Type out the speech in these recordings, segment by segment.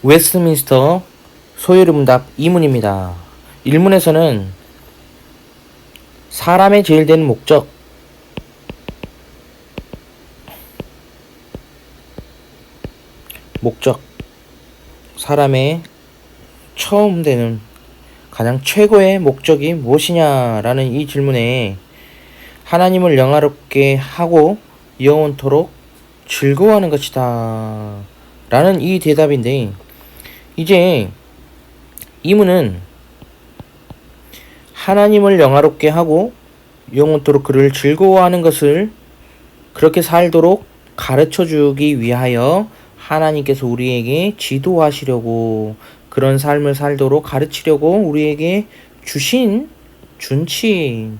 웨스트민스터 소요리 문답 2문입니다. 1문에서는 사람의 제일 되는 목적, 사람의 처음 되는 가장 최고의 목적이 무엇이냐라는 이 질문에 하나님을 영화롭게 하고 영원토록 즐거워하는 것이다 라는 이 대답인데, 이제 이문은 하나님을 영화롭게 하고 영원토록 그를 즐거워하는 것을 그렇게 살도록 가르쳐주기 위하여 하나님께서 우리에게 지도하시려고, 그런 삶을 살도록 가르치려고 우리에게 주신 준칙,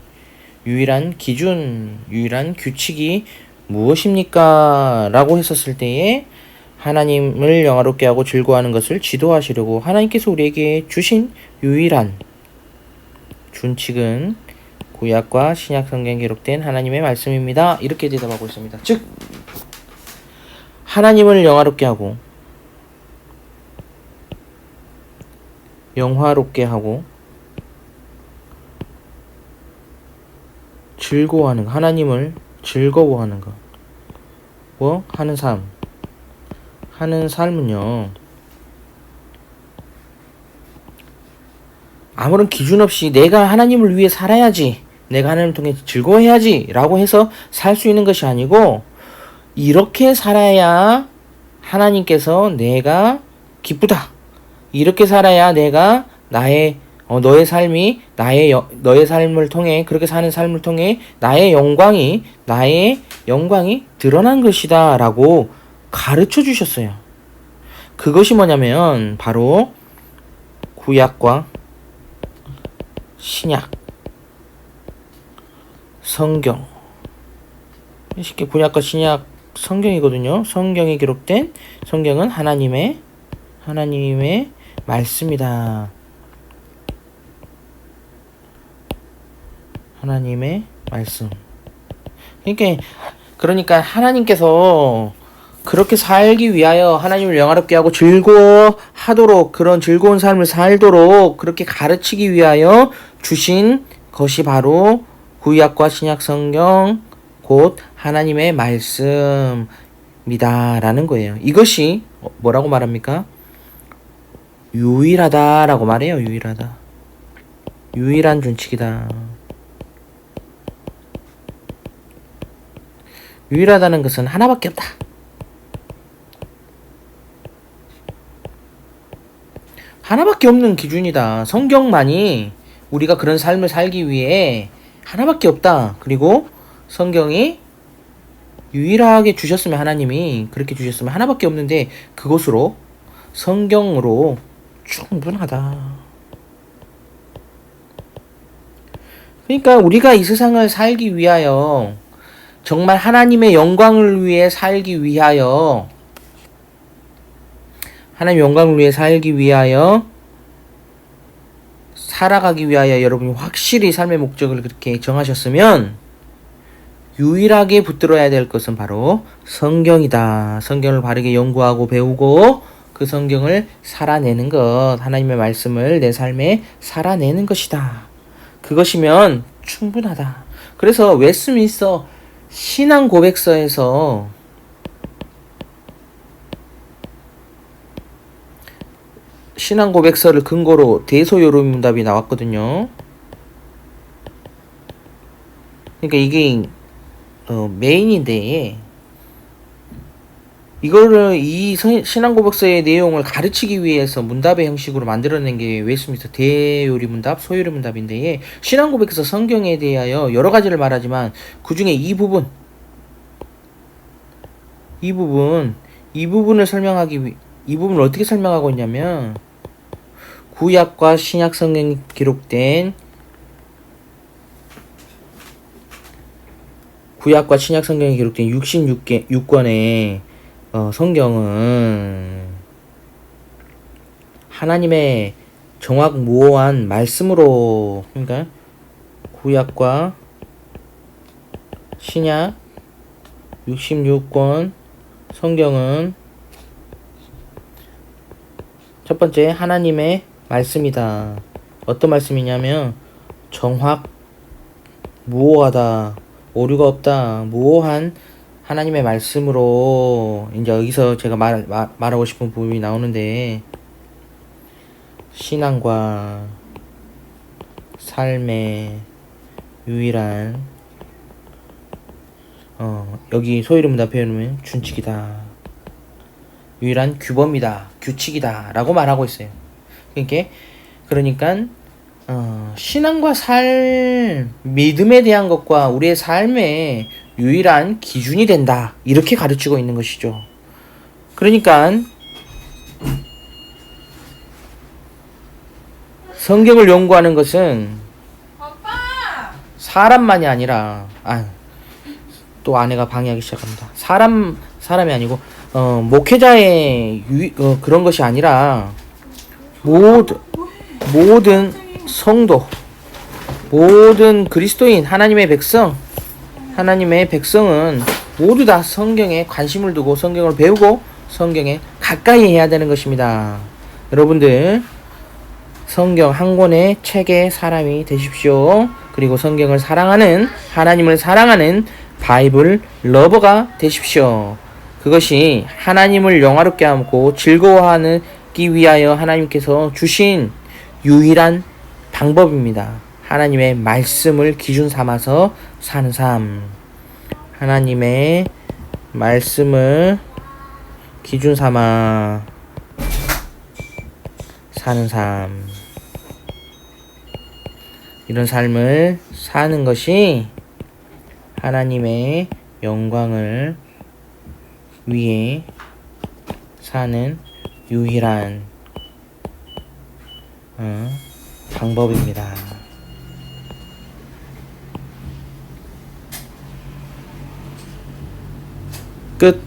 유일한 기준, 유일한 규칙이 무엇입니까? 라고 했었을 때에 하나님을 영화롭게 하고 즐거워하는 것을 지도하시려고 하나님께서 우리에게 주신 유일한 준칙은 구약과 신약 성경에 기록된 하나님의 말씀입니다. 이렇게 대답하고 있습니다. 즉, 하나님을 영화롭게 하고 즐거워하는 것, 하나님을 즐거워하는 것, 하는 삶은요, 아무런 기준 없이 내가 하나님을 위해 살아야지, 내가 하나님을 통해 즐거워해야지 라고 해서 살 수 있는 것이 아니고, 이렇게 살아야 하나님께서 내가 기쁘다, 이렇게 살아야 내가 너의 삶을 통해, 그렇게 사는 삶을 통해 나의 영광이 드러난 것이다 라고 가르쳐 주셨어요. 그것이 뭐냐면 바로 구약과 신약 성경, 쉽게 구약과 신약 성경이거든요. 성경에 기록된, 성경은 하나님의 말씀이다. 하나님의 말씀. 그러니까 하나님께서 그렇게 살기 위하여, 하나님을 영화롭게 하고 즐거워하도록, 그런 즐거운 삶을 살도록 그렇게 가르치기 위하여 주신 것이 바로 구약과 신약 성경, 곧 하나님의 말씀이다라는 거예요. 이것이 뭐라고 말합니까? 유일하다라고 말해요. 유일한 준칙이다. 유일하다는 것은 하나밖에 없다. 하나밖에 없는 기준이다. 성경만이 우리가 그런 삶을 살기 위해 하나밖에 없다. 그리고 성경이 유일하게 주셨으면, 하나님이 그렇게 주셨으면 하나밖에 없는데 그것으로, 성경으로 충분하다. 그러니까 우리가 이 세상을 살기 위하여, 정말 하나님의 영광을 위해 살기 위하여, 살아가기 위하여 여러분이 확실히 삶의 목적을 그렇게 정하셨으면 유일하게 붙들어야 될 것은 바로 성경이다. 성경을 바르게 연구하고 배우고 그 성경을 살아내는 것, 하나님의 말씀을 내 삶에 살아내는 것이다. 그것이면 충분하다. 그래서 웨스트민스터 신앙 고백서에서 신앙 고백서를 근거로 대소요리 문답이 나왔거든요. 그러니까 이게 메인인데, 이거를 이 신앙 고백서의 내용을 가르치기 위해서 문답의 형식으로 만들어낸 게 웨스트민스터 대요리 문답, 소요리 문답인데, 신앙 고백서 성경에 대하여 여러 가지를 말하지만 그 중에 이 부분을 어떻게 설명하고 있냐면, 구약과 신약 성경에 기록된 66권의 성경은 하나님의 정확무오한 말씀으로, 그러니까 구약과 신약 66권 성경은 첫 번째, 하나님의 말씀이다. 어떤 말씀이냐면 정확, 무오하다, 오류가 없다, 무오한 하나님의 말씀으로. 이제 여기서 제가 말하고 싶은 부분이 나오는데, 신앙과 삶의 유일한 여기 소이름문답 표현하면 준칙이다, 유일한 규범이다, 규칙이다 라고 말하고 있어요. 그러니까 신앙과 삶, 믿음에 대한 것과 우리의 삶의 유일한 기준이 된다, 이렇게 가르치고 있는 것이죠. 그러니까 성경을 연구하는 것은 사람만이 아니라, 또 아내가 방해하기 시작합니다. 사람이 아니고 목회자의 그런 것이 아니라 모든 성도, 모든 그리스도인, 하나님의 백성은 모두 다 성경에 관심을 두고 성경을 배우고 성경에 가까이 해야 되는 것입니다. 여러분들, 성경 한 권의 책의 사람이 되십시오. 그리고 성경을 사랑하는, 하나님을 사랑하는 바이블 러버가 되십시오. 그것이 하나님을 영화롭게 하고 즐거워하기 위하여 하나님께서 주신 유일한 방법입니다. 하나님의 말씀을 기준 삼아서 사는 삶. 하나님의 말씀을 기준 삼아 사는 삶. 이런 삶을 사는 것이 하나님의 영광을 위해 사는 유일한 방법입니다. 끝.